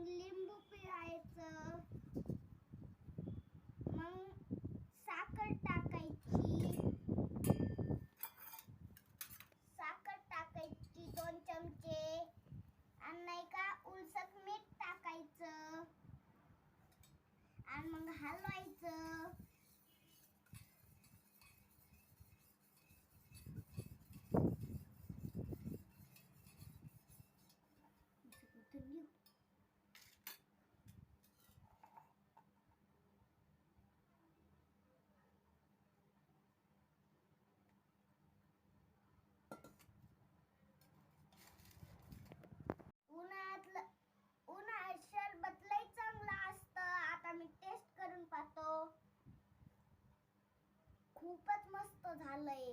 मग लिंबू पिळायचं, मग साखर टाकायची, 2 चमचे, आणि नाही का उलसक मीठ टाकायचं आणि मग हलवायचं. उन्हाळ्यात शरबत लय चांगलं असतं. आता मी टेस्ट करून पाहतो. खूपच मस्त झालंय.